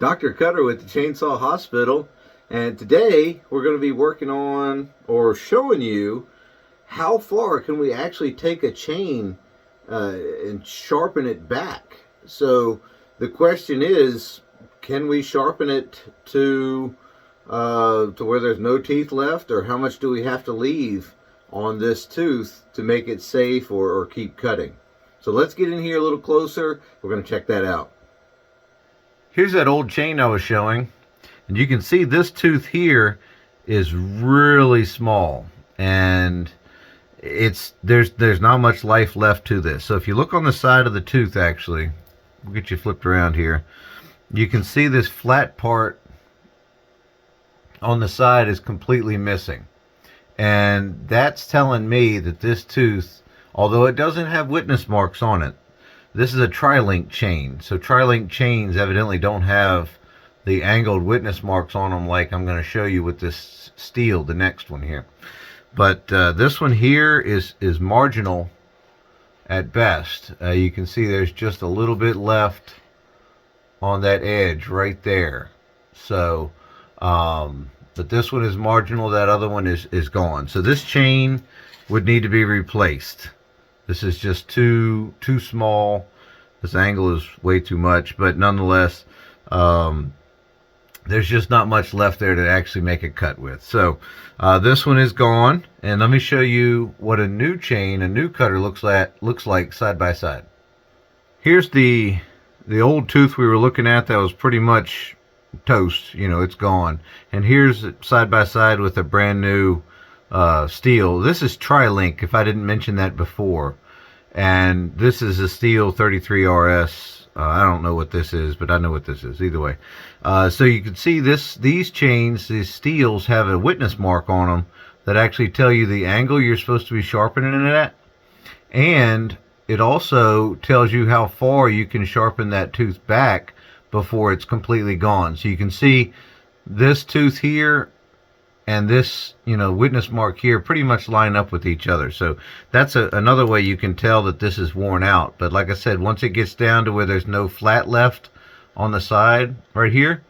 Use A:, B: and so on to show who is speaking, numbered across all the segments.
A: Dr. Cutter with the Chainsaw Hospital, and today we're going to be working on or showing you how far can we actually take a chain and sharpen it back. So the question is, can we sharpen it to where there's no teeth left, or how much do we have to leave on this tooth to make it safe or keep cutting? So let's get in here a little closer. We're going to check that out. Here's that old chain I was showing, and you can see this tooth here is really small, and there's not much life left to this. So if you look on the side of the tooth, actually, we'll get you flipped around here, you can see this flat part on the side is completely missing, and that's telling me that this tooth, although it doesn't have witness marks on it, this is a tri-link chain. So tri-link chains evidently don't have the angled witness marks on them like I'm going to show you with this steel, the next one here. But this one here is marginal at best. You can see there's just a little bit left on that edge right there. So, but this one is marginal, that other one is gone. So this chain would need to be replaced. This is just too small. This angle is way too much, but nonetheless, there's just not much left there to actually make a cut with. So this one is gone, and let me show you what a new chain, a new cutter looks like side by side. Here's the old tooth we were looking at that was pretty much toast. You know, it's gone. And here's side by side with a brand new steel. This is tri-link, if I didn't mention that before, and this is a steel 33RS. I don't know what this is, but I know what this is either way. So you can see these chains, these steels, have a witness mark on them that actually tell you the angle you're supposed to be sharpening it at, and it also tells you how far you can sharpen that tooth back before it's completely gone. So you can see this tooth here and this, witness mark here pretty much line up with each other. So that's another way you can tell that this is worn out. But like I said, once it gets down to where there's no flat left on the side right here,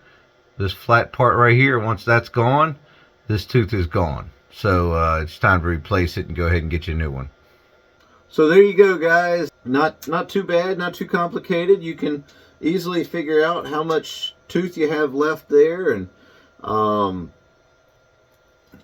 A: this flat part right here, once that's gone, this tooth is gone. So it's time to replace it and go ahead and get you a new one. So there you go, guys. Not too bad, not too complicated. You can easily figure out how much tooth you have left there, and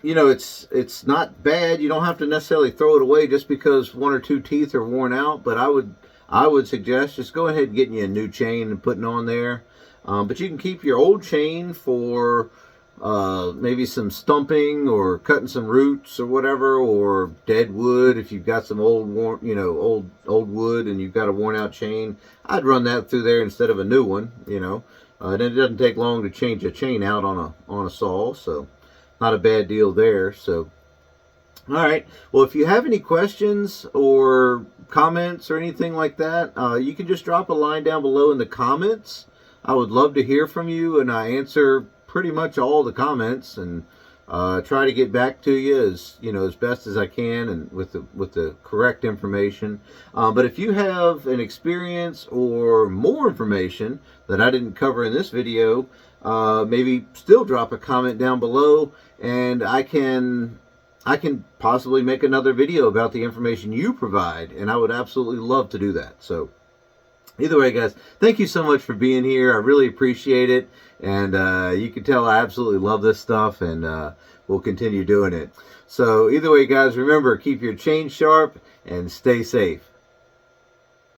A: it's not bad. You don't have to necessarily throw it away just because one or two teeth are worn out, but I would suggest just go ahead and getting you a new chain and putting on there. But you can keep your old chain for maybe some stumping or cutting some roots or whatever, or dead wood. If you've got some old wood and you've got a worn out chain, I'd run that through there instead of a new one. And it doesn't take long to change a chain out on a saw, so not a bad deal there. So, all right. Well, if you have any questions or comments or anything like that, you can just drop a line down below in the comments. I would love to hear from you, and I answer pretty much all the comments, and try to get back to you as best as I can, and with the correct information. But if you have an experience or more information that I didn't cover in this video, maybe still drop a comment down below, and I can possibly make another video about the information you provide, and I would absolutely love to do that. So either way, guys, thank you so much for being here. I really appreciate it, and you can tell I absolutely love this stuff, and we'll continue doing it. So either way, guys, remember, keep your chain sharp and stay safe.